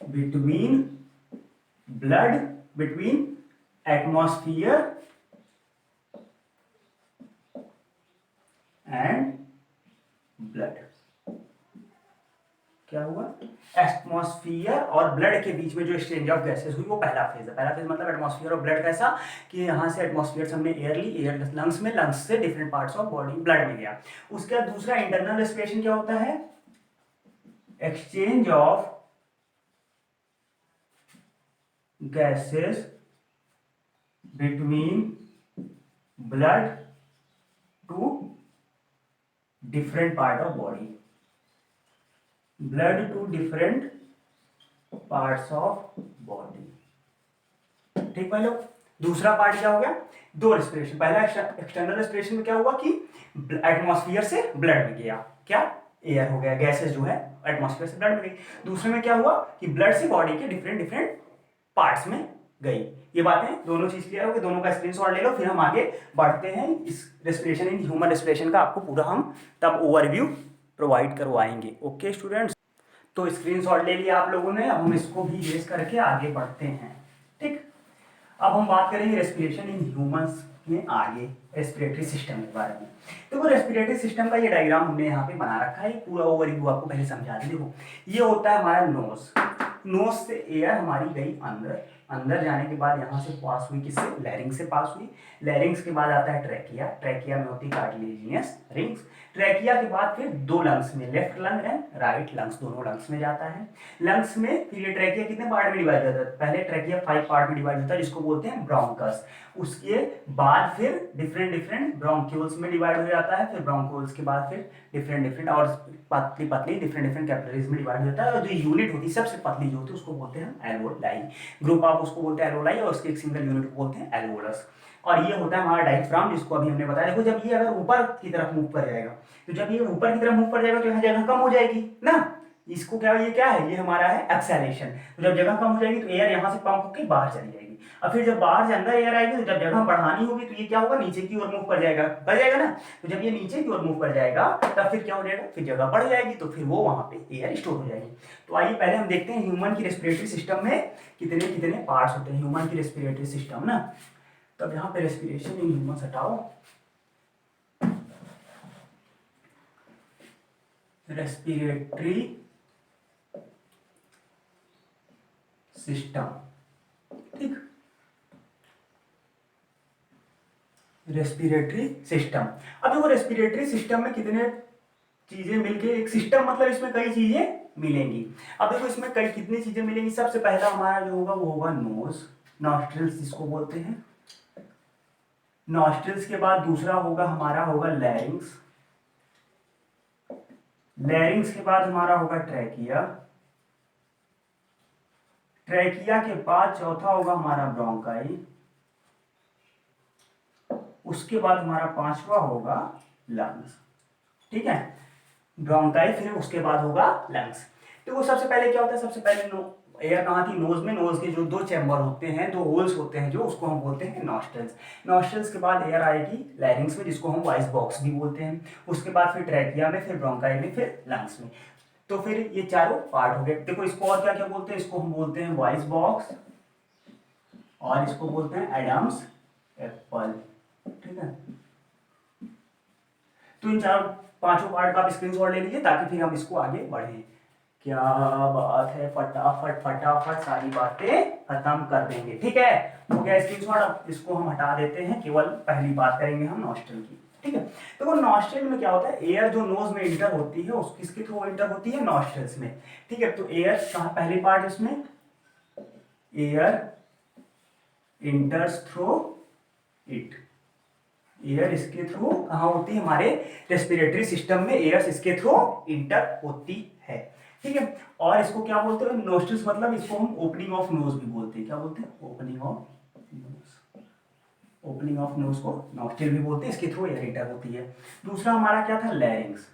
between blood, between atmosphere and blood। क्या हुआ, एटमॉस्फेयर और ब्लड के बीच में जो एक्सचेंज ऑफ गैसेस हुई वो पहला फेज है। पहला फेज मतलब एटमॉस्फेयर और ब्लड कैसा, कि यहाँ से एटमॉस्फेयर से हमने एयर ली, एयर लंग्स में, लंग्स से different parts of body blood में गया। उसके बाद दूसरा इंटरनल रेस्पिरेशन क्या होता है, exchange of gases between blood to different part of body, blood to different parts of body। ठीक भाई लोग, दूसरा पार्ट क्या हो गया, दो रेस्पिरेशन। पहला एक्सटर्नल रेस्पिरेशन में क्या हुआ कि एटमॉस्फेयर से ब्लड में गया, क्या, एयर हो गया, गैसेस जो है एटमॉस्फेयर से ब्लड में गई। दूसरे में क्या हुआ कि ब्लड से बॉडी के डिफरेंट डिफरेंट पार्ट्स में गई। ये बातें दोनों चीज क्लियर हो गई, दोनों का स्क्रीनशॉट ले लो, फिर हम आगे बढ़ते हैं। इस रेस्पिरेशन इन ह्यूमन रेस्पिरेशन का आपको पूरा हम तब ओवरव्यू प्रोवाइड करवाएंगे। ओके स्टूडेंट्स, तो स्क्रीनशॉट ले लिया आप लोगों ने, अब हम इसको भी रेस करके आगे बढ़ते हैं। ठीक, अब हम बात करेंगे रेस्पिरेशन इन ह्यूमंस में, आगे रेस्पिरेटरी सिस्टम के बारे में। देखो रेस्पिरेटरी सिस्टम का ये डायग्राम हमने यहाँ पे बना रखा है, पूरा ओवरव्यू आपको पहले समझा दें। देखो ये होता है हमारा नोज, नोज से एयर हमारी गई अंदर, अंदर जाने के बाद यहाँ से पास हुई किससे, लैरिंग्स से पास हुई। लैरिंग्स के बाद आता है ट्रैकिया, ट्रैकिया में होती है कार्टिलेजियस रिंग्स। ट्रैकिया के बाद फिर दो लंग्स में, left lung and right lungs, दोनों लंग्स में जाता है। लंग्स में फिर ये ट्रैकिया कितने पार्ट में डिवाइड होता है, पहले ट्रैकिया 5 पार्ट में डिवाइड होता है, जिसको बोलते हैं ब्रोंकस। उसके बाद फिर डिफरेंट डिफरेंट ब्रोंक्यूल्स में डिवाइड हो जाता है, फिर ब्रोंक्यूल्स के बाद फिर डिफरेंट डिफरेंट और पतली पतली डिफरेंट डिफरेंट कैपिलरीज में डिवाइड हो जाता है। और जो यूनिट होती है सबसे पतली जो होती है उसको बोलते हैं एल्वोलाई, ग्रुप ऑफ उसको बोलते हैं एल्वोलाई, और उसके एक सिंगल यूनिट को बोलते हैं एल्वोलस। और ये होता है हमारा डायफ्राम, जिसको अभी हमने बताया। देखो जब ये अगर ऊपर की तरफ मूव कर जाएगा, तो जब ये ऊपर की तरफ मूव कर जाएगा तो यहाँ जगह कम हो जाएगी ना, इसको क्या, ये क्या है, ये हमारा है एक्सेलेरेशन। तो जब जगह कम हो जाएगी तो एयर यहाँ से पंप होकर बाहर चली जाएगी, और फिर जब बाहर से अंदर एयर आएगी तो जब जगह बढ़ानी होगी तो ये क्या होगा, नीचे की ओर मूव कर जाएगा, बढ़ जाएगा ना। तो जब ये नीचे की ओर मूव कर जाएगा तब फिर क्या हो जाएगा, फिर जगह बढ़ जाएगी, तो फिर वो वहां पे एयर स्टोर हो जाएगी। तो आइए पहले हम देखते हैं ह्यूमन की रेस्पिरेटरी सिस्टम में कितने कितने पार्ट्स होते हैं, ह्यूमन की रेस्पिरेटरी सिस्टम ना। तब यहाँ पे रेस्पिरेशन इन ह्यूमन हटाओ, रेस्पिरेटरी सिस्टम। ठीक, रेस्पिरेटरी सिस्टम। अब देखो रेस्पिरेटरी सिस्टम में कितने चीजें मिलके एक सिस्टम, मतलब इसमें कई चीजें मिलेंगी। अब देखो इसमें कई कितनी चीजें मिलेंगी। सबसे पहला हमारा जो होगा वो होगा नोज, नॉस्ट्रिल्स जिसको बोलते हैं। नॉस्ट्रिल्स के बाद दूसरा होगा हमारा होगा लैरिंग्स, लैरिंग्स के बाद हमारा होगा ट्रैकिया, ट्रैकिया के बाद चौथा होगा हमारा ब्रोंकाई, उसके बाद हमारा पांचवा होगा लंग्स। ठीक है, ब्रोंकाई फिर उसके बाद होगा लंग्स। तो वो सबसे पहले क्या होता है, सबसे पहले एयर कहाँ थी, नोज में। नोज के जो दो चैम्बर होते हैं, दो होल्स होते हैं जो, उसको हम बोलते हैं नॉस्ट्रल्स। नॉस्ट्रल्स के बाद एयर आएगी लैरिंग्स में जिसको हम वॉइस बॉक्स भी बोलते हैं, उसके बाद फिर ट्रैकिया में, फिर ब्रोंकाई में, फिर लंग्स में। तो फिर ये चारों पार्ट हो गए। देखो इसको और क्या क्या बोलते हैं, इसको हम बोलते हैं वॉइस बॉक्स और इसको बोलते हैं एडम्स एप्पल। ठीक है, तो इन चार पांचों पार्ट का आप स्क्रीनशॉट ले लीजिए ताकि फिर हम इसको आगे बढ़ें। क्या बात है, फटाफट फटाफट सारी बातें खत्म कर देंगे। ठीक है, हो गया स्क्रीनशॉट। अब इसको हम हटा देते हैं, केवल पहली बात करेंगे हम नॉस्ट्रल की। ठीक है, तो वो नॉस्ट्रल में क्या होता है, एयर जो नोज में इंटर होती है उस किसके थ्रू इंटर होती है, नॉस्ट्रल्स में। ठीक है, तो एयर कहाँ, पहली पार्ट इसमें एयर इंटर्स थ्रू इट, एयर इसके थ्रू कहाँ होती है, हमारे रेस्पिरेटरी सिस्टम में एयर इसके थ्रू इंटर होती है। ठीक है, और इसको क्या बोलते हैं, नोस्ट्रिल्स, मतलब इसको हम ओपनिंग ऑफ नोज भी बोलते हैं। क्या बोलते हैं, opening of nose, opening of nose को नोस्ट्रिल भी बोलते हैं, इसके थ्रू एयर इंटर होती है। दूसरा हमारा क्या था, लैरिंग्स।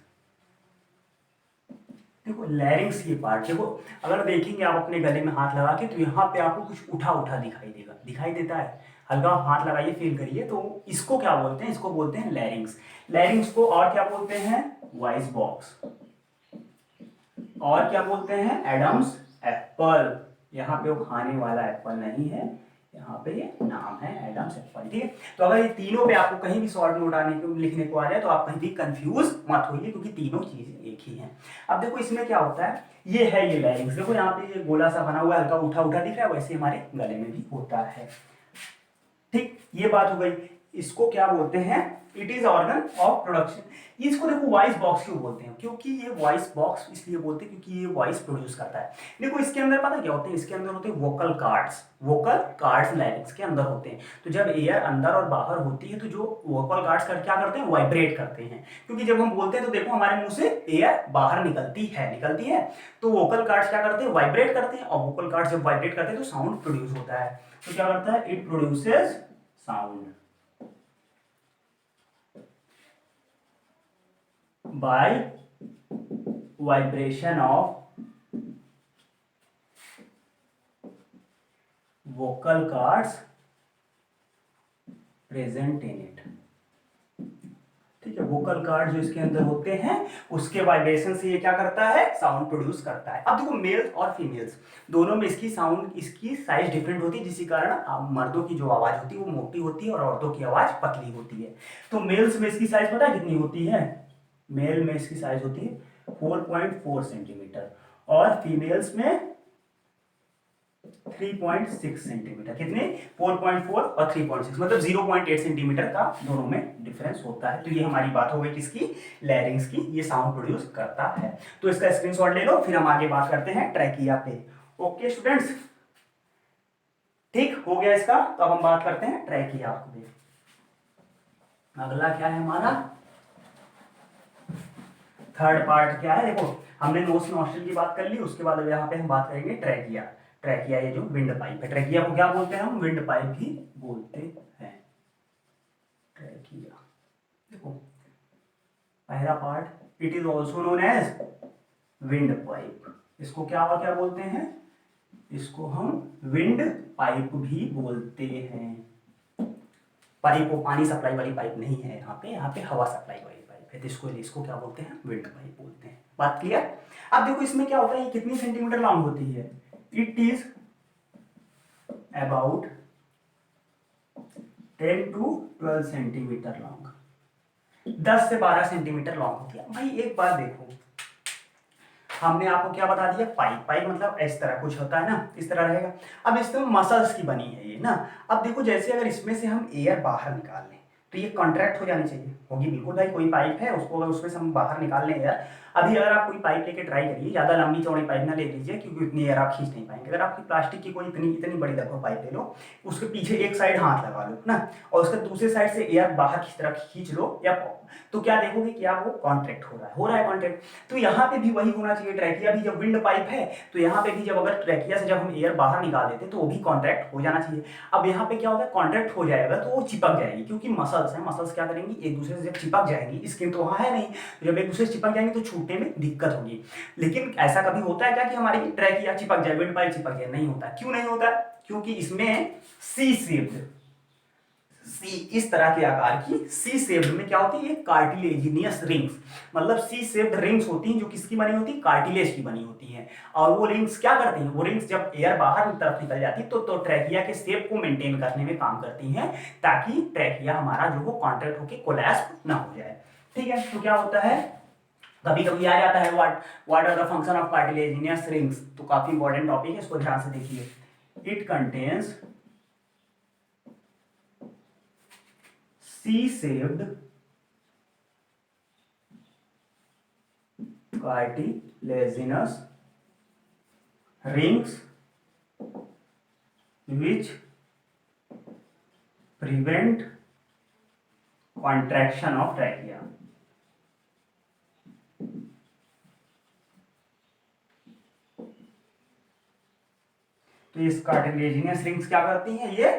देखो लैरिंग्स ये पार्ट, देखो अगर देखेंगे आप अपने गले में हाथ लगा के तो यहाँ पे आपको कुछ उठा उठा दिखाई देगा, दिखाई देता है, हल्का हाथ लगाइए फील करिए। तो इसको क्या बोलते हैं, इसको बोलते हैं लैरिंग्स। लैरिंग्स को और क्या बोलते हैं, वॉइस बॉक्स, और क्या बोलते हैं, एडम्स एप्पल। यहाँ पे वो खाने वाला एप्पल नहीं है, यहाँ पे ये नाम है एडम्स एप्पल। ठीक है, तो अगर ये तीनों पे आपको कहीं भी शॉर्ट नोट आने को लिखने को आ जाए तो आप कहीं भी कंफ्यूज मत होइए, क्योंकि तीनों चीजें एक ही हैं। अब देखो इसमें क्या होता है, ये है ये लैरिंग्स। देखो यहाँ पे ये गोला सा बना हुआ है, हल्का उठा उठा दिख रहा है, वैसे हमारे गले में भी होता है। ठीक, ये बात हो गई। इसको क्या बोलते हैं, it is organ of production. इसको देखो वॉइस बॉक्स क्यों बोलते हैं, क्योंकि ये वॉइस बॉक्स इसलिए बोलते हैं क्योंकि ये वॉइस प्रोड्यूस करता है। देखो इसके अंदर पता क्या होते हैं, इसके अंदर होते हैं वोकल कार्ड्स, वोकल कार्ड्स लैरिंग्स के अंदर होते हैं। तो जब एयर अंदर और बाहर होती है तो जो वोकल कार्ड्स कर क्या करते हैं, वाइब्रेट करते हैं। क्योंकि जब हम बोलते हैं तो देखो हमारे मुंह से एयर बाहर निकलती है, तो वोकल कार्ड्स क्या करते हैं, वाइब्रेट करते हैं, और वोकल कार्ड्स जब वाइब्रेट करते हैं तो साउंड प्रोड्यूस होता है। तो क्या करता है, it produces sound by vibration of vocal cords present in it। ठीक है, वोकल कार्ड जो इसके अंदर होते हैं उसके वाइब्रेशन से ये क्या करता है, साउंड प्रोड्यूस करता है। अब देखो मेल्स और फीमेल्स दोनों में इसकी साउंड, इसकी साइज डिफरेंट होती है, जिसके कारण मर्दों की जो आवाज होती है वो मोटी होती है और औरतों की आवाज पतली होती है। तो मेल्स में इसकी साइज पता है कितनी होती है, मेल में इसकी साइज होती है 4.4 सेंटीमीटर और फीमेल्स में 3.6 सेंटीमीटर। कितने, 4.4 और 3.6, मतलब 0.8 सेंटीमीटर का दोनों में डिफरेंस होता है। तो ये हमारी बात हो गई किसकी, लैरिंग्स की, ये साउंड प्रोड्यूस करता है। तो इसका स्क्रीनशॉट ले लो, फिर हम आगे बात करते हैं ट्रैकिया पे। ओके स्टूडेंट्स, ठीक हो गया इसका। तो अब हम बात करते हैं ट्रैकिया पे। अगला क्या है हमारा, थर्ड पार्ट क्या है, देखो हमने नोज नॉस्ट्रिल की बात कर ली, उसके बाद यहाँ पे हम बात करेंगे ट्रैकिया। ट्रैकिया ये जो विंड पाइप है, ट्रैकिया को क्या बोलते हैं हम, विंड पाइप भी बोलते हैं। ट्रैकिया देखो पहला part, it is also known as wind pipe. इसको क्या और क्या बोलते हैं, इसको हम विंड पाइप भी बोलते हैं। पाइप वो पानी सप्लाई वाली पाइप नहीं है, यहाँ पे हवा सप्लाई वाली पाइप है, तो इसको क्या बोलते हैं, विंड पाइप बोलते हैं। बात क्लियर। अब देखो इसमें क्या होता है, ये कितनी सेंटीमीटर लॉन्ग होती है, it is about 10 to 12 centimetre long, 10 से 12 सेंटीमीटर लॉन्ग होती है। भाई एक बात देखो, हमने आपको क्या बता दिया, पाइप। पाइप मतलब इस तरह कुछ होता है ना, इस तरह रहेगा। अब इसमें मसल्स की बनी है ये ना। अब देखो जैसे अगर इसमें से हम एयर बाहर निकाल लें तो ये कॉन्ट्रैक्ट हो जानी चाहिए, होगी बिल्कुल भाई। कोई पाइप है उसको अगर उसमें से हम बाहर निकाल लें एयर, अभी अगर आप कोई पाइप लेके ट्राई करिए, ज़्यादा लंबी चौड़ी पाइप ना ले लीजिए क्योंकि उतनी एयर आप खींच नहीं पाएंगे। अगर आपकी प्लास्टिक की कोई इतनी इतनी बड़ी लगभग पाइप ले लो, उसके पीछे एक साइड हाथ लगा लो ना, और उसके दूसरे साइड से एयर बाहर की तरफ खींच लो, या तो क्या देखोगे कि आप वो कॉन्ट्रैक्ट हो रहा है कॉन्ट्रैक्ट। तो यहाँ पे भी वही होना चाहिए। ट्रैकिया भी जब विंड पाइप है तो यहाँ पे भी जब अगर ट्रैकिया से जब हम एयर बाहर निकाल देते हैं तो वो भी कॉन्ट्रैक्ट हो जाना चाहिए। अब यहाँ पे क्या होगा, कॉन्ट्रैक्ट हो जाएगा तो वो चिपक जाएगी, क्योंकि मसल्स हैं। मसल्स क्या करेंगी, एक दूसरे से जब चिपक जाएंगी, स्किन तो वहाँ है नहीं, तो जब एक दूसरे से चिपक जाएंगे तो छूटने में दिक्कत होगी। लेकिन ऐसा कभी होता है क्या कि हमारी ट्रैकिया चिपक जाए, विंड पाइप चिपक जाए? नहीं होता। क्यों नहीं होता? क्योंकि इसमें सी शेप्ड, सी इस तरह के आकार की सी शेप्ड में क्या होती है, कार्टिलेजिनियस रिंग्स, मतलब सी शेप्ड रिंग्स होती हैं जो किसकी बनी होती है, कार्टिलेज की बनी होती हैं। और वो रिंग्स क्या करती हैं, वो रिंग्स जब एयर बाहर की तरफ निकल जाती है तो ट्रैकिया के शेप को मेंटेन करने में काम करती हैं, ताकि ट्रैकिया हमारा जो वो कॉन्ट्रैक्ट होकर कोलैप्स ना हो जाए। ठीक है, तो क्या होता है, कभी कभी आ जाता है what are the function of cartilaginous rings, तो काफी इंपॉर्टेंट टॉपिक है, इसको ध्यान से देखिए। It contains C-shaped cartilaginous rings which prevent contraction of trachea. तो इस कार्टिलेजिनियस रिंग्स क्या करती हैं, ये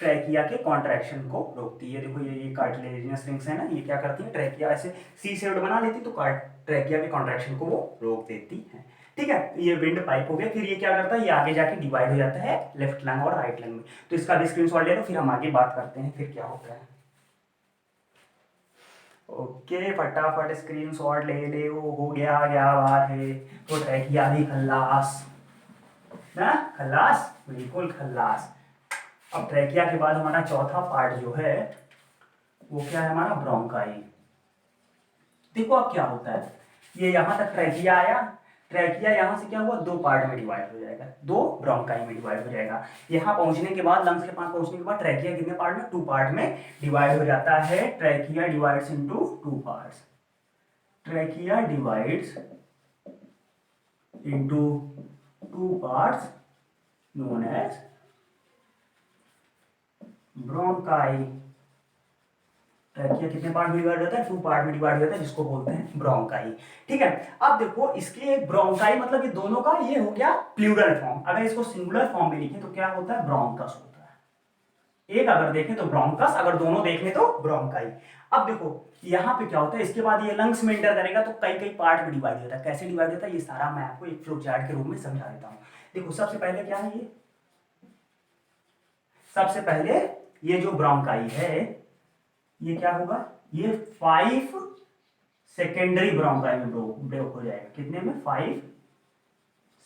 ट्रैकिया के कॉन्ट्रैक्शन को रोकती है। देखो ये कार्टिलेजिनियस रिंग्स है ना, ये क्या करती है, ट्रैकिया ऐसे सी शेप्ड बना लेती तो ट्रैकिया के कॉन्ट्रैक्शन को वो रोक देती है। ठीक है, ये विंड पाइप हो गया। फिर ये क्या करता है, ये आगे जाके डिवाइड हो जाता है लेफ्ट लंग और राइट लंग में। तो इसका भी स्क्रीनशॉट ले लो, फिर हम आगे बात करते हैं फिर क्या होता है। ओके, फटाफट स्क्रीनशॉट ले ले, वो हो गया, क्या बात है। तो ट्रैकिया भी खल्लास ना, खल्लास, बिल्कुल खल्लास। अब ट्रैकिया के बाद हमारा चौथा पार्ट जो है वो क्या है, हमारा ब्रोंकाई। देखो अब क्या होता है, ये यहां तक ट्रैकिया आया, ट्रैकिया यहां से क्या हुआ, दो पार्ट में डिवाइड हो जाएगा, दो ब्रोंकाई में डिवाइड हो जाएगा। यहां पहुंचने के बाद, लंग्स के पास पहुंचने के बाद ट्रैकिया कितने पार्ट में, टू पार्ट में डिवाइड हो जाता है। Trachea divides into two parts, trachea divides into two parts known as bronchi. Trachea कितने पार्ट में डिवाइड होता है, टू पार्ट में डिवाइड होता है, जिसको बोलते हैं ब्रोंकाई। ठीक है, अब देखो इसके ब्रोंकाई मतलब ये दोनों का ये हो गया प्लूरल फॉर्म। अगर इसको सिंगुलर फॉर्म में लिखें तो क्या होता है, ब्रोंकस होता है। एक अगर देखें तो ब्रोंकस, अगर दोनों देख लें तो ब्रोंकाई। अब देखो यहाँ पे क्या होता है, इसके बाद ये लंग्स में एंटर करेगा तो कई कई पार्ट में डिवाइड होता है। कैसे डिवाइड होता है, ये सारा मैं आपको एक फ्लो चार्ट के रूप में समझा देता हूँ। देखो सबसे पहले क्या है, ये सबसे पहले ये जो ब्रोंकाई है ये क्या होगा, ये 5 सेकेंडरी ब्रोंकाई में ब्रेक हो जाएगा। कितने में, 5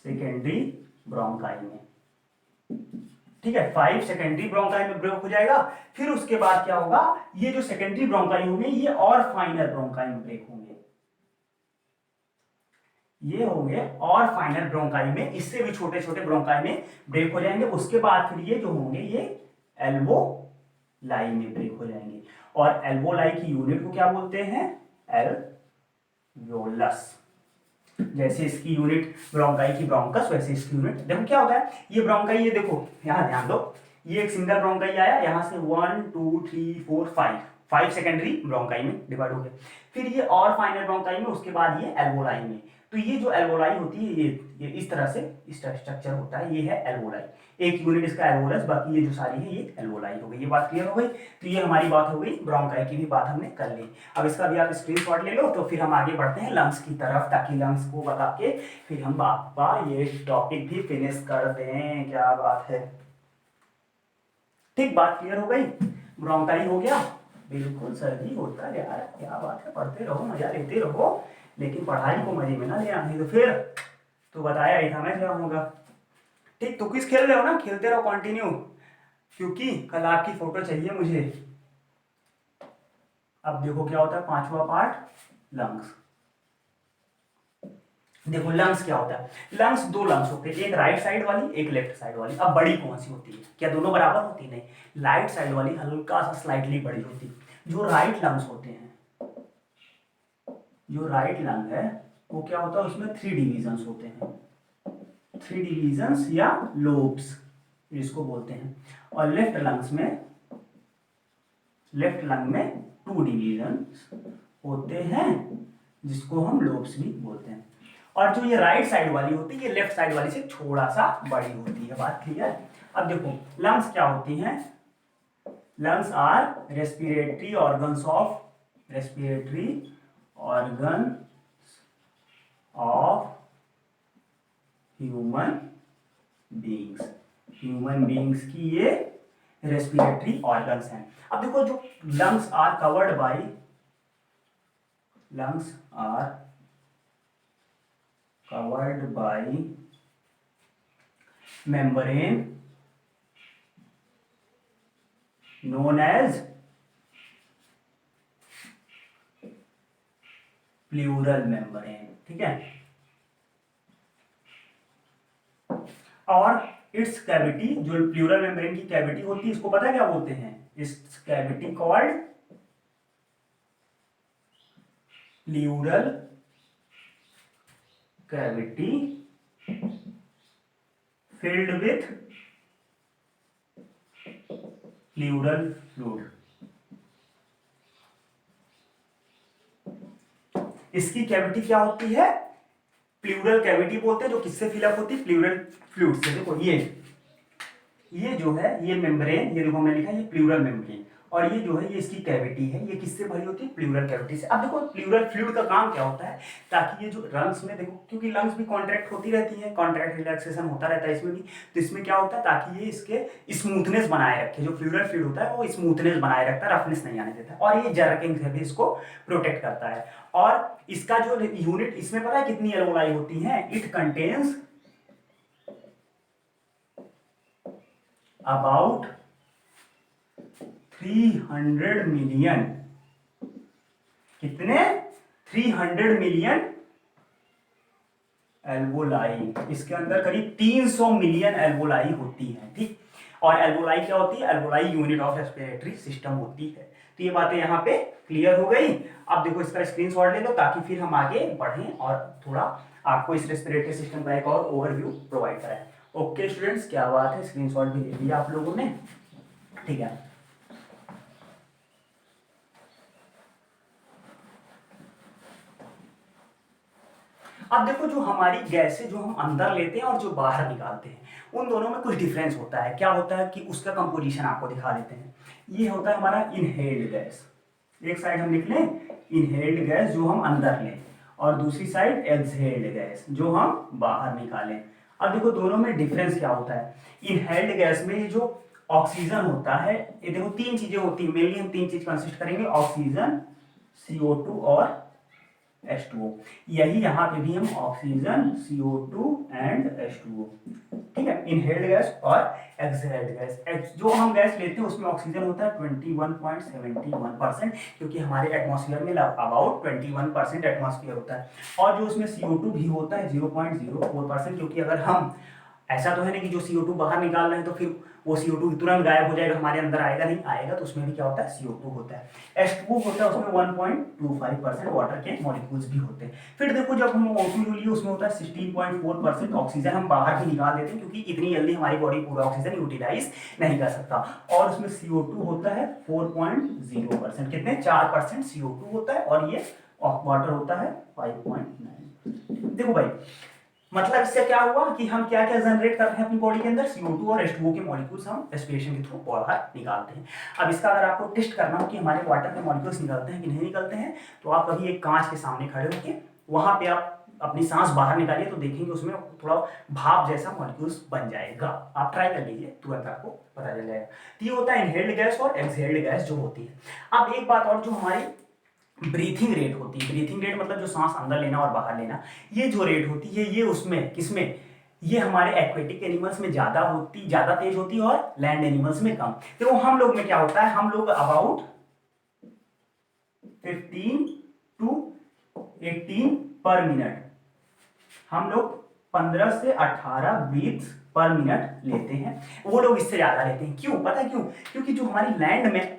सेकेंडरी ब्रोंकाई में। ठीक है, 5 सेकेंडरी ब्रोंकाई में ब्रेक हो जाएगा। फिर उसके बाद क्या होगा, ये जो सेकेंडरी ब्रोंकाई होंगे ये और फाइनल ब्रोंकाई में ब्रेक होंगे, ये होंगे और फाइनल ब्रोंकाई में, इससे भी छोटे छोटे ब्रोंकाई में ब्रेक हो जाएंगे। उसके बाद फिर ये जो होंगे ये एल्वो लाई में ब्रेक हो जाएंगे। और एल्वोलाई की यूनिट को क्या बोलते हैं, एल्वियोलस। जैसे इसकी यूनिट ब्रोंकाई की ब्रोंकस, वैसे इसकी यूनिट, देखो क्या होता है, ये ब्रोंकाई, ये देखो यहां ध्यान दो, ये एक सिंगल ब्रोंकाई आया, यहां से 1 2 3 4 5 सेकेंडरी ब्रोंकाई में डिवाइड हो गए। फिर ये और फाइनल ब्रोंकाई में, उसके बाद ये एल्वोलाई में। तो ये जो एल्वोलाई होती है ये इस तरह से स्ट्रक्चर होता है, ये है एल्वोलाई। एक यूनिट इसका एल्वोलस, बाकी ये जो सारी है ये एल्वोलाई हो गई। ये बात क्लियर हो गई। तो ये हमारी बात हो गई, ब्रोंकाई की भी बात हमने कर ली। अब इसका भी आप स्क्रीनशॉट ले लो, तो फिर हम आगे बढ़ते हैं लंग्स की तरफ, ताकि लंग्स को बता के फिर हम आपका ये टॉपिक भी फिनिश कर दें। क्या बात है, ठीक, बात क्लियर हो गई। ब्रोंकाई हो गया, बिल्कुल सर जी, होता है यार, क्या बात है, पढ़ते रहो, मजा लेते रहो, लेकिन पढ़ाई को मजे में ना ले आने। तो फिर तो बताया ही था मैं क्या होगा। ठीक, तो किस खेल रहे हो ना, खेलते रहो कंटिन्यू, क्योंकि कल आपकी फोटो चाहिए मुझे। अब देखो क्या होता है, पांचवा पार्ट, लंग्स। देखो लंग्स क्या होता है, लंग्स दो लंग्स होते हैं, एक राइट साइड वाली एक लेफ्ट साइड वाली। अब बड़ी कौन सी होती है, क्या दोनों बराबर होती है? नहीं, राइट साइड वाली हल्का सा स्लाइटली बड़ी होती है। जो राइट लंग्स होते हैं, जो राइट लंग है वो क्या होता है, उसमें 3 डिविजन्स होते हैं, 3 डिविजन्स या लोब्स इसको बोलते हैं। और लेफ्ट लंग में 2 डिविजन्स होते हैं जिसको हम लोब्स भी बोलते हैं। और जो ये राइट साइड वाली होती है ये लेफ्ट साइड वाली से थोड़ा सा बड़ी होती है। बात क्लियर? अब देखो लंग्स क्या होती हैं, lungs are respiratory organs of human beings की ये रेस्पिरेटरी ऑर्गन्स हैं। अब देखो जो lungs are covered by membrane known as pleural membrane, ठीक है। और इट्स कैविटी, जो प्लूरल मेम्ब्रेन की कैविटी होती है इसको पता है क्या बोलते हैं, इस cavity called pleural cavity filled with pleural fluid। इसकी कैविटी क्या होती है, प्लूरल कैविटी बोलते हैं, जो किससे फिलअप होती है, प्लूरल फ्लूइड से। देखो ये जो है ये मेम्ब्रेन, ये देखो मैंने लिखा है ये प्लूरल मेम्ब्रेन, और ये जो है ये इसकी कैविटी है, ये किससे भरी होती है, प्लूरल कैविटी से। अब देखो प्लूरल फ्लूइड का काम क्या होता है, ताकि ये जो लंग्स में देखो, क्योंकि लंग्स भी कॉन्ट्रैक्ट होती रहती है, कॉन्ट्रैक्ट रिलैक्सेशन होता रहता है इसमें भी, तो इसमें क्या होता है ताकि ये इसके स्मूथनेस बनाए रखे, जो प्लूरल फ्लूइड होता है वो स्मूथनेस बनाए रखता है, रफनेस नहीं आने देता है, और ये जर्किंग से भी इसको प्रोटेक्ट करता है। और इसका जो यूनिट इसमें पता है कितनी एल्वोलाई होती है, इट कंटेन्स about 300 मिलियन, कितने, 300 मिलियन एल्वोलाई। इसके अंदर करीब 300 मिलियन एल्वोलाई होती है, ठीक। और एल्वोलाई क्या होती है, alveoli unit of respiratory system होती है। तो ये बातें यहाँ पे क्लियर हो गई। अब देखो इसका स्क्रीनशॉट ले लो ताकि फिर हम आगे बढ़ें और थोड़ा आपको इस रेस्पिरेटरी सिस्टम का एक और ओवरव्यू प्रोवाइड कराएं। ओके स्टूडेंट्स, क्या बात है, स्क्रीनशॉट भी ले लिया आप लोगों ने, ठीक है। अब देखो जो हमारी गैसें जो हम अंदर लेते हैं और जो बाहर निकालते हैं, उन दोनों में कुछ डिफरेंस होता है। क्या होता है कि उसका कंपोजिशन आपको दिखा देते हैं। ये होता है हमारा इनहेल्ड गैस, एक साइड हम लिख लें इनहेल्ड गैस जो हम अंदर लें, और दूसरी साइड एक्सहेल्ड गैस जो हम बाहर निकालें। अब देखो दोनों में डिफरेंस क्या होता है। इनहेल्ड गैस में ये जो ऑक्सीजन होता है, ये देखो 3 चीजें होती है, मेनली हम 3 चीज कंसिस्ट करेंगे, ऑक्सीजन, CO2 और H2O। यही यहाँ पे भी हम ऑक्सीजन, CO2 एंड H2O, ठीक है। इनहेल्ड गैस और एक्सहेल्ड गैस। जो हम गैस लेते हैं उसमें ऑक्सीजन होता है 21.71%, क्योंकि हमारे एटमॉस्फेयर में अबाउट 21% एटमॉस्फेयर होता है। और जो उसमें CO2 भी होता है 0.04%, क्योंकि अगर हम, ऐसा तो है नहीं कि जो CO2 बाहर निकाल रहे हैं तो फिर वो CO2 तुरंत गायब हो जाएगा, हमारे अंदर आएगा नहीं, आएगा तो उसमें भी क्या होता है, CO2 होता है। H2O होता है, उसमें 1.25% वाटर के मॉलिक्यूल्स भी होते हैं। फिर देखो जब हम O2 लिए उसमें होता है 16.4% ऑक्सीजन, हम बाहर भी निकाल देते हैं क्योंकि इतनी जल्दी हमारी बॉडी पूरा ऑक्सीजन यूटिलाइज नहीं कर सकता। और उसमें CO2 होता है 4.0%, कितने, 4% CO2 होता है, और ये वाटर होता है 5.9। देखो भाई मतलब इससे क्या हुआ कि हम क्या क्या जनरेट कर रहे हैं अपनी बॉडी के अंदर, CO2 और H2O के मॉलिक्यूल्स हम रेस्पिरेशन के थ्रू बाहर निकालते हैं। अब इसका अगर आपको टेस्ट करना हो कि हमारे वाटर के मॉलिक्यूल्स निकलते हैं कि नहीं निकलते हैं, तो आप कभी एक कांच के सामने खड़े होकर वहां पे आप अपनी सांस बाहर निकालिए, तो देखेंगे उसमें थोड़ा भाप जैसा मॉलिक्यूल्स बन जाएगा। आप ट्राई कर लीजिए, तुरंत आपको पता चल जाएगा। तो ये होता है इनहेल्ड गैस और एक्सहेल्ड गैस जो होती है। अब एक बात और, जो हमारी ब्रीथिंग रेट होती है, ब्रीथिंग रेट मतलब जो सांस अंदर लेना और बाहर लेना, ये जो रेट होती है ये उसमें किसमें, ये हमारे एक्वेटिक एनिमल्स में ज्यादा तेज होती है और लैंड एनिमल्स में कम। देखो हम लोग में क्या होता है, हम लोग अबाउट 15 to 18 पर मिनट हम लोग 15 से 18 ब्रीथ्स पर मिनट लेते हैं, वो लोग इससे ज़्यादा लेते हैं। क्यों? पता है क्यों? क्योंकि जो हमारी लैंड में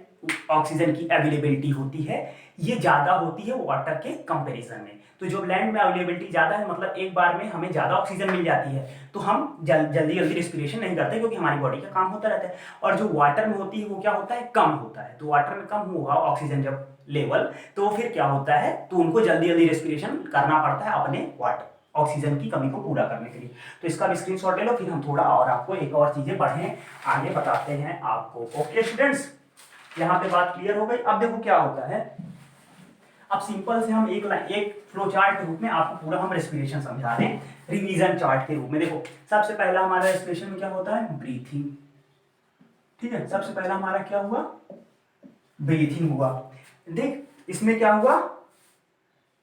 ऑक्सीजन की अवेलेबिलिटी होती है ये ज़्यादा होती है वाटर के कंपैरिजन में। तो जो लैंड में अवेलेबिलिटी ज़्यादा है मतलब एक बार में हमें ज़्यादा ऑक्सीजन मिल जाती है, तो हम जल्दी जल्दी रिस्पिरेशन नहीं करते क्योंकि हमारी बॉडी का काम होता रहता है। और जो वाटर में होती है वो क्या होता है? कम होता है। तो वाटर में कम होगा ऑक्सीजन जब लेवल, तो फिर क्या होता है? तो उनको जल्दी जल्दी रेस्पिरेशन करना पड़ता है अपने वाटर ऑक्सीजन की कमी को पूरा करने के लिए। तो इसका भी स्क्रीनशॉट ले लो, फिर हम थोड़ा और आपको एक और चीजें बढ़े आगे बताते हैं आपको। ओके स्टूडेंट्स, यहाँ पे बात क्लियर हो गई। अब देखो क्या होता है, अब सिंपल से हम एक फ्लो चार्ट के रूप में आपको पूरा हम रेस्पिरेशन समझा रहे हैं, रिवीजन चार्ट के रूप में। देखो सबसे पहला हमारा रेस्पिरेशन में क्या होता है? ब्रीथिंग। ठीक है, सबसे पहला हमारा क्या हुआ? ब्रीथिंग हुआ। देख इसमें क्या हुआ,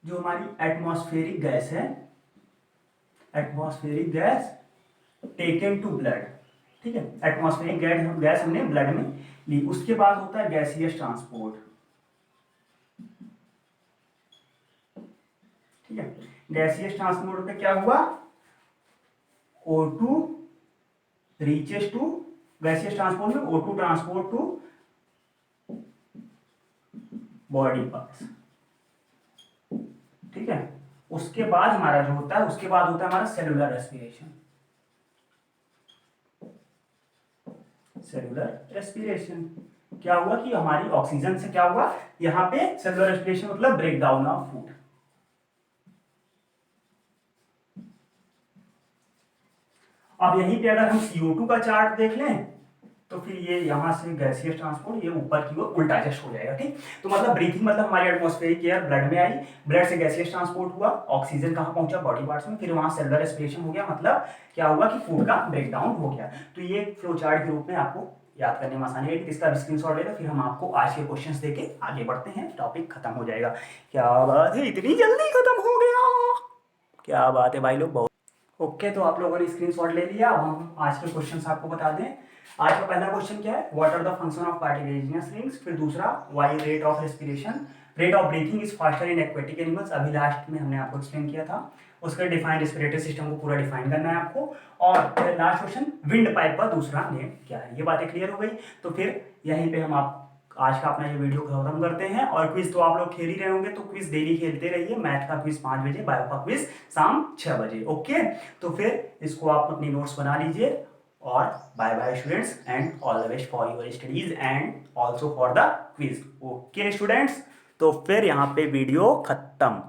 जो हमारी एटमॉस्फेरिक गैस है, atmospheric gas taken to blood. ठीक है, एटमॉस्फेरिक गैस हमने ब्लड में ली। उसके बाद होता है गैसियस ट्रांसपोर्ट। ठीक है, गैसियस ट्रांसपोर्ट पे क्या हुआ? O2 reaches to, gaseous transport में O2 transport to body parts. ठीक है, उसके बाद हमारा जो होता है, उसके बाद होता है हमारा सेलुलर रेस्पिरेशन। सेलुलर रेस्पिरेशन क्या हुआ कि हमारी ऑक्सीजन से क्या हुआ, यहां पे सेलुलर रेस्पिरेशन मतलब ब्रेक डाउन ऑफ फूड। अब यहीं पे अगर हम CO2 का चार्ट देख लें तो फिर ये यहाँ से गैसियस ट्रांसपोर्ट ये ऊपर की ओर उल्टा एडजस्ट हो जाएगा। ठीक, तो मतलब ब्रीथिंग मतलब हमारी एटमॉस्फेरिक एयर ब्लड में आई, ब्लड से गैसियस ट्रांसपोर्ट हुआ, ऑक्सीजन कहाँ पहुंचा? बॉडी पार्ट्स में, फिर वहां सेलुलर रेस्पिरेशन हो गया, मतलब क्या हुआ कि फूड का ब्रेक डाउन हो गया। तो ये फ्लो चार्ट के रूप में आपको याद करने में आसानी है। इसका स्क्रीनशॉट ले लो, फिर हम आपको आज के क्वेश्चंस देके आगे बढ़ते हैं, टॉपिक खत्म हो जाएगा। क्या बात है, इतनी जल्दी खत्म हो गया, क्या बात है भाई लोग, बहुत ओके। तो आप लोगों ने स्क्रीनशॉट ले लिया। अब हम आज के क्वेश्चंस आपको बता दें। आज का पहला क्वेश्चन क्या है? What are the function of cartilaginous rings. फिर दूसरा, why rate of respiration, rate of breathing is faster in aquatic animals, अभी लास्ट में हमने आपको एक्सप्लेन किया था। उसका डिफाइन रेस्पिरेटरी सिस्टम को पूरा डिफाइन करना है आपको। और फिर लास्ट क्वेश्चन, विंड पाइप का दूसरा नेम क्या है। ये बातें क्लियर हो गई, तो फिर यहीं पे हम आप आज का अपना ये वीडियो खत्म करते हैं। और क्विज तो आप लोग खेल ही रहे होंगे, तो क्विज डेली खेलते रहिए। मैथ का क्विज 5 बजे, बायो का क्विज शाम 6 बजे। ओके, तो फिर इसको आप अपनी नोट्स बना लीजिए। और bye bye students, and all the best for your studies and also for the quiz. Okay students, तो फिर यहाँ पे वीडियो खत्म।